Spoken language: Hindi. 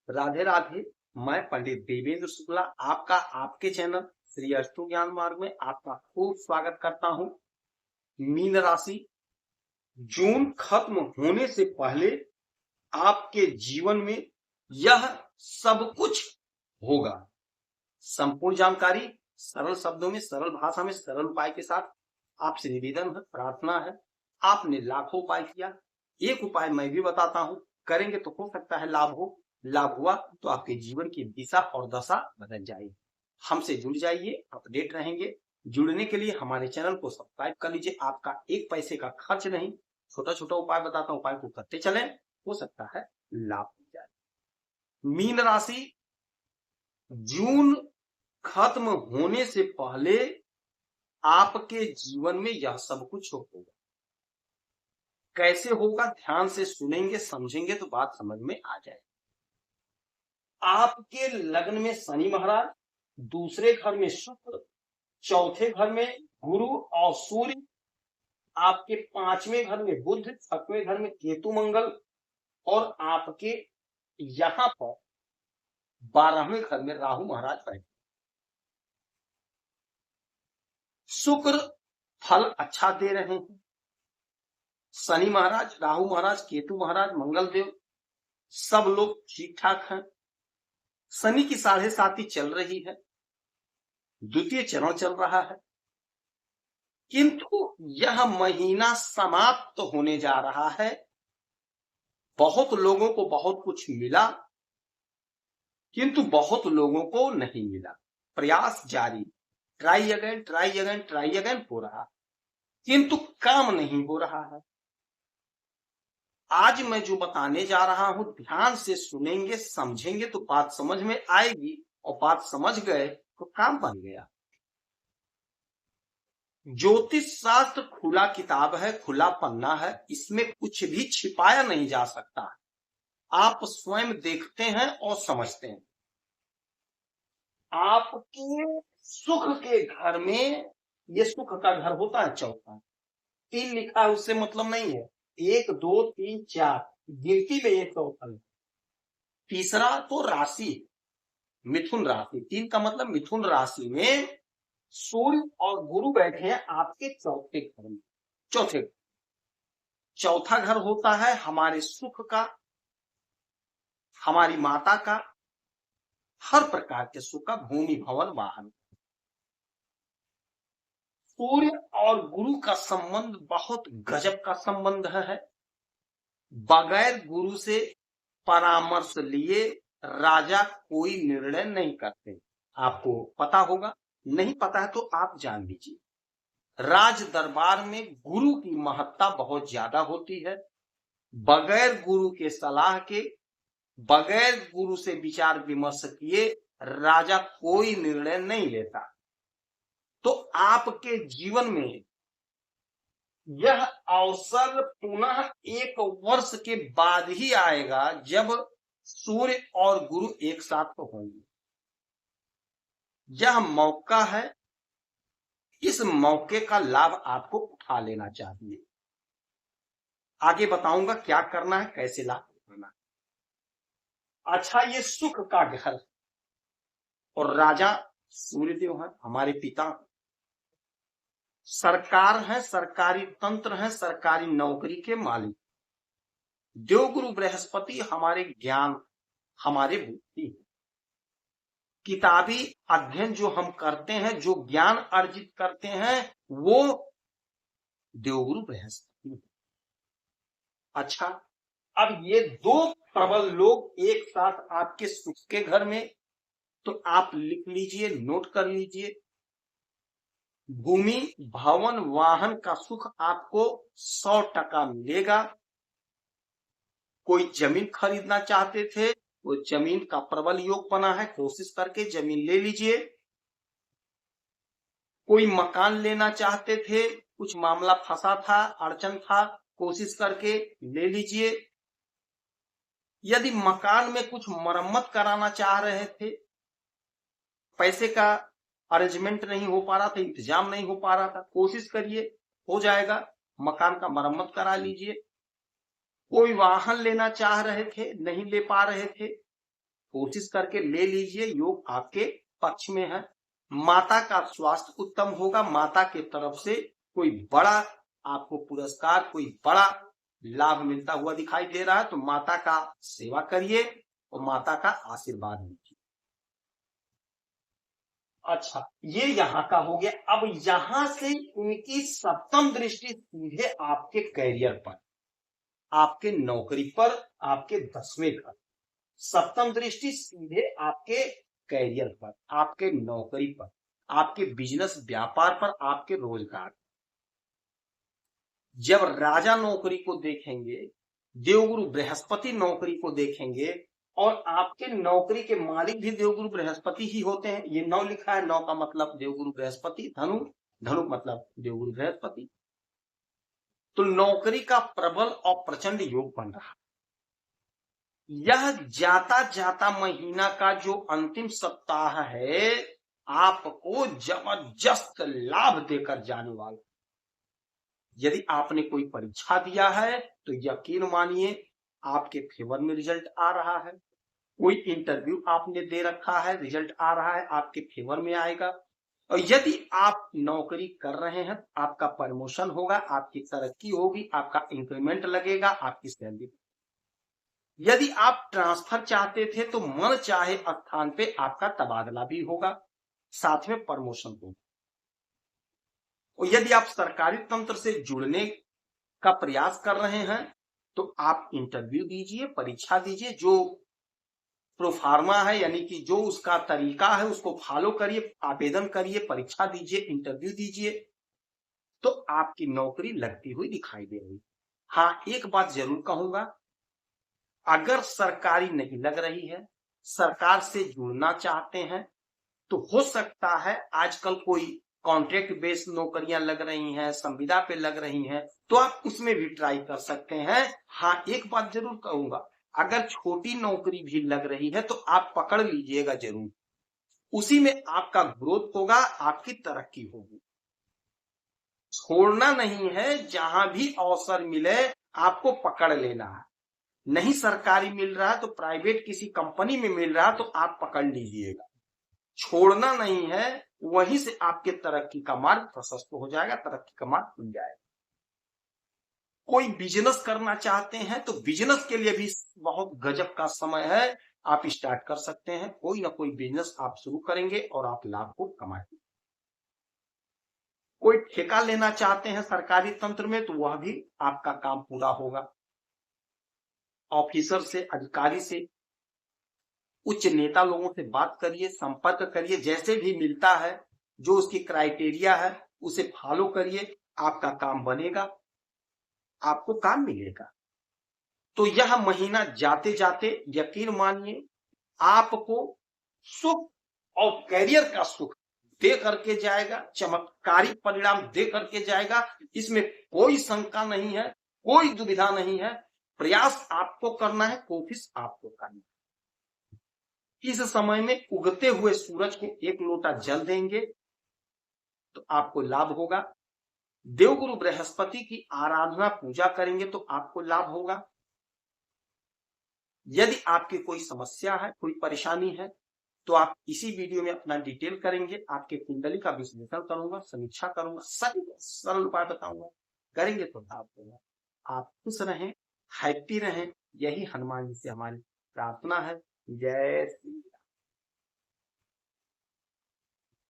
राधे राधे। मैं पंडित देवेंद्र शुक्ला आपका आपके चैनल श्री अष्टो ज्ञान मार्ग में आपका खूब स्वागत करता हूं। मीन राशि, जून खत्म होने से पहले आपके जीवन में यह सब कुछ होगा। संपूर्ण जानकारी सरल शब्दों में, सरल भाषा में, सरल उपाय के साथ आपसे निवेदन है, प्रार्थना है। आपने लाखों उपाय किया, एक उपाय मैं भी बताता हूं, करेंगे तो हो सकता है लाभ हो। लाभ हुआ तो आपके जीवन की दिशा और दशा बदल जाएगी। हमसे जुड़ जाइए, अपडेट रहेंगे। जुड़ने के लिए हमारे चैनल को सब्सक्राइब कर लीजिए। आपका एक पैसे का खर्च नहीं, छोटा छोटा उपाय बताता हूं, उपाय को करते चलें, हो सकता है लाभ हो जाए। मीन राशि, जून खत्म होने से पहले आपके जीवन में यह सब कुछ होगा। कैसे होगा, ध्यान से सुनेंगे, समझेंगे तो बात समझ में आ जाए। आपके लग्न में शनि महाराज, दूसरे घर में शुक्र, चौथे घर में गुरु और सूर्य, आपके पांचवें घर में बुध, छठवें घर में केतु मंगल, और आपके यहां पर 12वें घर में राहु महाराज बैठे। शुक्र फल अच्छा दे रहे हैं। शनि महाराज, राहु महाराज, केतु महाराज, मंगल देव, सब लोग ठीक ठाक हैं। शनि की 7.5 चल रही है, द्वितीय चरण चल रहा है, किंतु यह महीना समाप्त होने जा रहा है। बहुत लोगों को बहुत कुछ मिला, किंतु बहुत लोगों को नहीं मिला। प्रयास जारी, try again try again try again हो रहा, किंतु काम नहीं हो रहा है। आज मैं जो बताने जा रहा हूं, ध्यान से सुनेंगे, समझेंगे तो बात समझ में आएगी, और बात समझ गए तो काम बन गया। ज्योतिष शास्त्र खुला किताब है, खुला पन्ना है, इसमें कुछ भी छिपाया नहीं जा सकता। आप स्वयं देखते हैं और समझते हैं। आपके सुख के घर में, ये सुख का घर होता है चौथा, 3 लिखा है उससे मतलब नहीं है, 1 2 3 4 गिनती में ये चौथा है। तीसरा तो राशि, मिथुन राशि, 3 का मतलब मिथुन राशि में सूर्य और गुरु बैठे हैं आपके चौथे घर में। चौथा घर होता है हमारे सुख का, हमारी माता का, हर प्रकार के सुख का, भूमि भवन वाहन। सूर्य और गुरु का संबंध बहुत गजब का संबंध है। बगैर गुरु से परामर्श लिए राजा कोई निर्णय नहीं करते। आपको पता होगा, नहीं पता है तो आप जान लीजिए। राज दरबार में गुरु की महत्ता बहुत ज्यादा होती है। बगैर गुरु के सलाह के, बगैर गुरु से विचार विमर्श किए राजा कोई निर्णय नहीं लेता। तो आपके जीवन में यह अवसर पुनः 1 वर्ष के बाद ही आएगा, जब सूर्य और गुरु एक साथ होंगे। यह मौका है, इस मौके का लाभ आपको उठा लेना चाहिए। आगे बताऊंगा क्या करना है, कैसे लाभ उठाना है। अच्छा, ये सुख का घर और राजा सूर्यदेव है, हमारे पिता, सरकार है, सरकारी तंत्र है, सरकारी नौकरी के मालिक। देवगुरु बृहस्पति हमारे ज्ञान, हमारे बुद्धि, किताबी अध्ययन जो हम करते हैं, जो ज्ञान अर्जित करते हैं, वो देवगुरु बृहस्पति। अच्छा, अब ये 2 प्रबल लोग एक साथ आपके सुख के घर में, तो आप लिख लीजिए, नोट कर लीजिए। भूमि भवन वाहन का सुख आपको 100% मिलेगा। कोई जमीन खरीदना चाहते थे, वो जमीन का प्रबल योग बना है, कोशिश करके जमीन ले लीजिए। कोई मकान लेना चाहते थे, कुछ मामला फंसा था, अड़चन था, कोशिश करके ले लीजिए। यदि मकान में कुछ मरम्मत कराना चाह रहे थे, पैसे का अरेंजमेंट नहीं हो पा रहा था, इंतजाम नहीं हो पा रहा था, कोशिश करिए, हो जाएगा, मकान का मरम्मत करा लीजिए। कोई वाहन लेना चाह रहे थे, नहीं ले पा रहे थे, कोशिश करके ले लीजिए, योग आपके पक्ष में है। माता का स्वास्थ्य उत्तम होगा, माता के तरफ से कोई बड़ा आपको पुरस्कार, कोई बड़ा लाभ मिलता हुआ दिखाई दे रहा है, तो माता का सेवा करिए और माता का आशीर्वाद लीजिए। अच्छा, ये यहाँ का हो गया। अब यहां से उनकी सप्तम दृष्टि सीधे आपके करियर पर, आपके नौकरी पर, आपके 10वें घर। सप्तम दृष्टि सीधे आपके करियर पर, आपके नौकरी पर, आपके बिजनेस व्यापार पर, आपके रोजगार। जब राजा नौकरी को देखेंगे, देवगुरु बृहस्पति नौकरी को देखेंगे, और आपके नौकरी के मालिक भी देवगुरु बृहस्पति ही होते हैं। ये 9 लिखा है, 9 का मतलब देवगुरु बृहस्पति, धनु, धनु मतलब देवगुरु बृहस्पति। तो नौकरी का प्रबल और प्रचंड योग बन रहा। यह जाता जाता महीना का जो अंतिम सप्ताह है, आपको जबरदस्त लाभ देकर जाने वाला। यदि आपने कोई परीक्षा दिया है तो यकीन मानिए आपके फेवर में रिजल्ट आ रहा है। कोई इंटरव्यू आपने दे रखा है, रिजल्ट आ रहा है, आपके फेवर में आएगा। और यदि आप नौकरी कर रहे हैं, आपका प्रमोशन होगा, आपकी तरक्की होगी, आपका इंक्रीमेंट लगेगा, आपकी सैलरी। यदि आप ट्रांसफर चाहते थे तो मन चाहे स्थान पे आपका तबादला भी होगा, साथ में प्रमोशन होगा। और यदि आप सरकारी तंत्र से जुड़ने का प्रयास कर रहे हैं तो आप इंटरव्यू दीजिए, परीक्षा दीजिए, जो प्रोफार्मा है यानी कि जो उसका तरीका है उसको फॉलो करिए, आवेदन करिए, परीक्षा दीजिए, इंटरव्यू दीजिए, तो आपकी नौकरी लगती हुई दिखाई दे रही। हाँ, एक बात जरूर कहूंगा, अगर सरकारी नहीं लग रही है, सरकार से जुड़ना चाहते हैं, तो हो सकता है आजकल कोई कॉन्ट्रैक्ट बेस्ड नौकरियां लग रही हैं, संविदा पे लग रही हैं, तो आप उसमें भी ट्राई कर सकते हैं। हाँ, एक बात जरूर कहूंगा, अगर छोटी नौकरी भी लग रही है तो आप पकड़ लीजिएगा जरूर, उसी में आपका ग्रोथ होगा, आपकी तरक्की होगी। छोड़ना नहीं है, जहां भी अवसर मिले आपको पकड़ लेना है। नहीं सरकारी मिल रहा तो प्राइवेट किसी कंपनी में मिल रहा तो आप पकड़ लीजिएगा। छोड़ना नहीं है, वहीं से आपके तरक्की का मार्ग प्रशस्त हो जाएगा, तरक्की का मार्ग खुल जाएगा। कोई बिजनेस करना चाहते हैं तो बिजनेस के लिए भी बहुत गजब का समय है, आप स्टार्ट कर सकते हैं। कोई ना कोई बिजनेस आप शुरू करेंगे और आप लाभ को कमाएंगे। कोई ठेका लेना चाहते हैं सरकारी तंत्र में तो वह भी आपका काम पूरा होगा। ऑफिसर से, अधिकारी से, उच्च नेता लोगों से बात करिए, संपर्क करिए, जैसे भी मिलता है, जो उसकी क्राइटेरिया है उसे फॉलो करिए, आपका काम बनेगा, आपको काम मिलेगा। तो यह महीना जाते जाते यकीन मानिए आपको सुख और करियर का सुख दे करके जाएगा, चमत्कारी परिणाम दे करके जाएगा। इसमें कोई शंका नहीं है, कोई दुविधा नहीं है। प्रयास आपको करना है, कोशिश आपको करनी है। इस समय में उगते हुए सूरज को एक लोटा जल देंगे तो आपको लाभ होगा। देवगुरु बृहस्पति की आराधना पूजा करेंगे तो आपको लाभ होगा। यदि आपकी कोई समस्या है, कोई परेशानी है, तो आप इसी वीडियो में अपना डिटेल करेंगे, आपके कुंडली का विश्लेषण करूंगा, समीक्षा करूंगा, सभी सरल उपाय बताऊंगा, करेंगे तो लाभ होगा। आप खुश रहें, हैप्पी रहें, यही हनुमान जी से हमारी प्रार्थना है। जय श्री